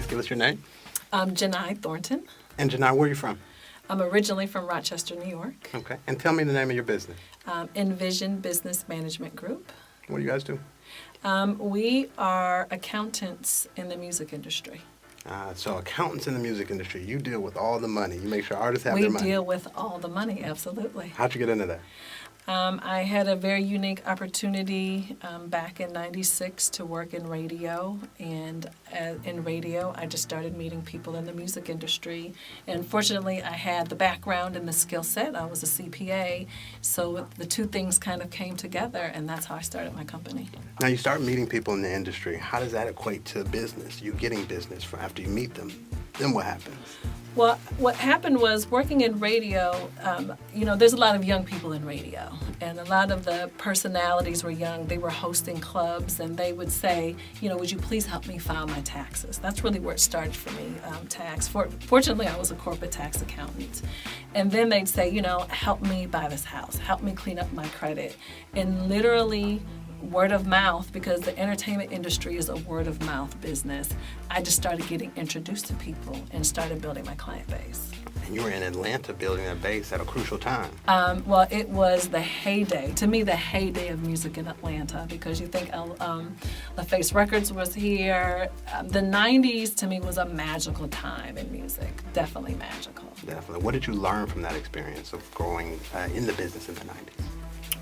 Please give us your name. Jini Thorton. And Jini, where are you from? I'm originally from Rochester, New York. Okay. And tell me the name of your business. Envision Business Management Group. What do you guys do? We are accountants in the music industry. So accountants in the music industry, you deal with all the money. You make sure artists have their money. We deal with all the money, absolutely. How'd you get into that? I had a very unique opportunity back in '96 to work in radio, and in radio I just started meeting people in the music industry, and fortunately I had the background and the skill set. I was a CPA, so the two things kind of came together, and that's how I started my company. Now you start meeting people in the industry. How does that equate to business? You getting business after you meet them. Then what happens? Well, what happened was working in radio, there's a lot of young people in radio, and a lot of the personalities were young. They were hosting clubs, and they would say, would you please help me file my taxes? That's really where it started for me, tax. Fortunately, I was a corporate tax accountant. And then they'd say, help me buy this house, help me clean up my credit. And literally, word of mouth, because the entertainment industry is a word of mouth business, I just started getting introduced to people and started building my client base. And you were in Atlanta building a base at a crucial time. Well, it was the heyday, to me, the heyday of music in Atlanta, because you think LaFace Records was here. The 90s, to me, was a magical time in music, definitely magical. Definitely. What did you learn from that experience of growing in the business in the 90s?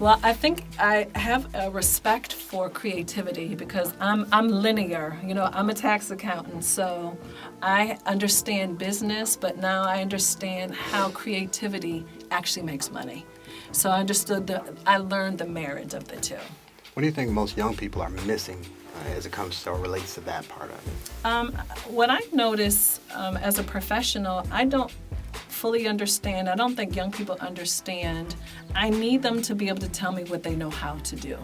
Well, I think I have a respect for creativity because I'm linear. I'm a tax accountant, so I understand business, but now I understand how creativity actually makes money. So I learned the merit of the two. What do you think most young people are missing as it comes to or relates to that part of it? What I notice as a professional, I don't fully understand. I don't think young people understand. I need them to be able to tell me what they know how to do.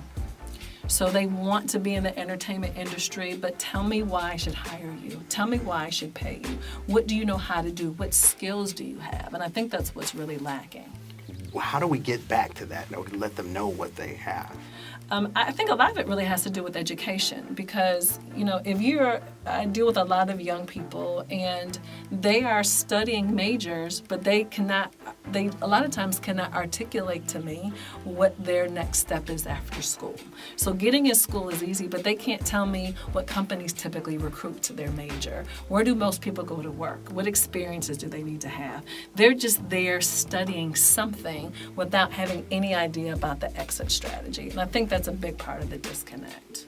So they want to be in the entertainment industry, but tell me why I should hire you. Tell me why I should pay you. What do you know how to do? What skills do you have? And I think that's what's really lacking. Well, how do we get back to that, or let them know what they have? I think a lot of it really has to do with education because, I deal with a lot of young people and they are studying majors, but they a lot of times cannot articulate to me what their next step is after school. So getting in school is easy, but they can't tell me what companies typically recruit to their major. Where do most people go to work? What experiences do they need to have? They're just there studying something without having any idea about the exit strategy. And I think that's a big part of the disconnect.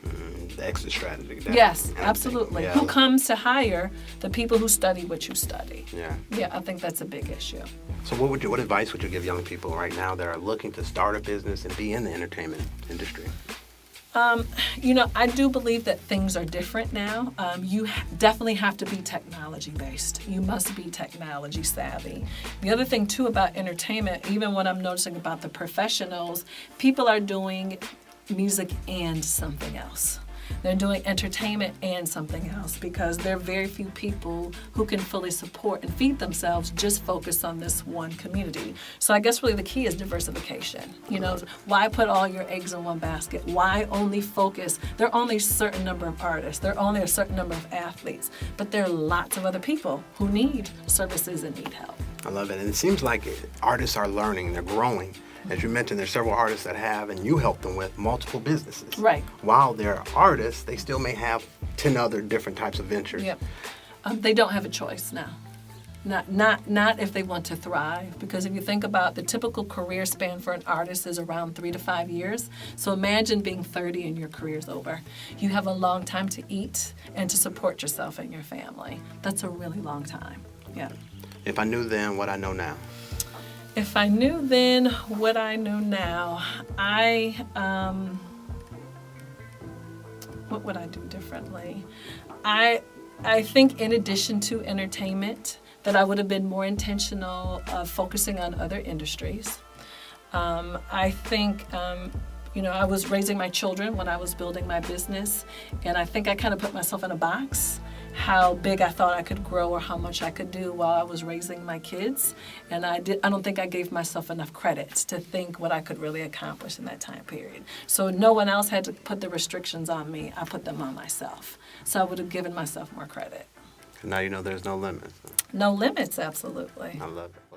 The exit strategy. Definitely. Yes, absolutely. Yeah. Who comes to hire the people who study what you study? Yeah. Yeah, I think that's a big issue. So what advice would you give young people right now that are looking to start a business and be in the entertainment industry? I do believe that things are different now. You definitely have to be technology-based. You must be technology savvy. The other thing, too, about entertainment, even what I'm noticing about the professionals, people are doing music and something else. They're doing entertainment and something else because there are very few people who can fully support and feed themselves just focus on this one community. So I guess really the key is diversification. Why put all your eggs in one basket? Why only focus? There are only a certain number of artists. There are only a certain number of athletes. But there are lots of other people who need services and need help. I love it. And it seems like artists are learning. They're growing. As you mentioned, there's several artists that have, and you help them with, multiple businesses. Right. While they're artists, they still may have 10 other different types of ventures. Yep. They don't have a choice now. Not if they want to thrive. Because if you think about the typical career span for an artist is around 3 to 5 years. So imagine being 30 and your career's over. You have a long time to eat and to support yourself and your family. That's a really long time. Yeah. If I knew then what I know now. If I knew then what I know now, what would I do differently? I think in addition to entertainment, that I would have been more intentional of focusing on other industries. I think, I was raising my children when I was building my business, and I think I kind of put myself in a box. How big I thought I could grow or how much I could do while I was raising my kids. And I don't think I gave myself enough credit to think what I could really accomplish in that time period. So no one else had to put the restrictions on me. I put them on myself. So I would have given myself more credit. And now you know there's no limits. No limits, absolutely. I love it.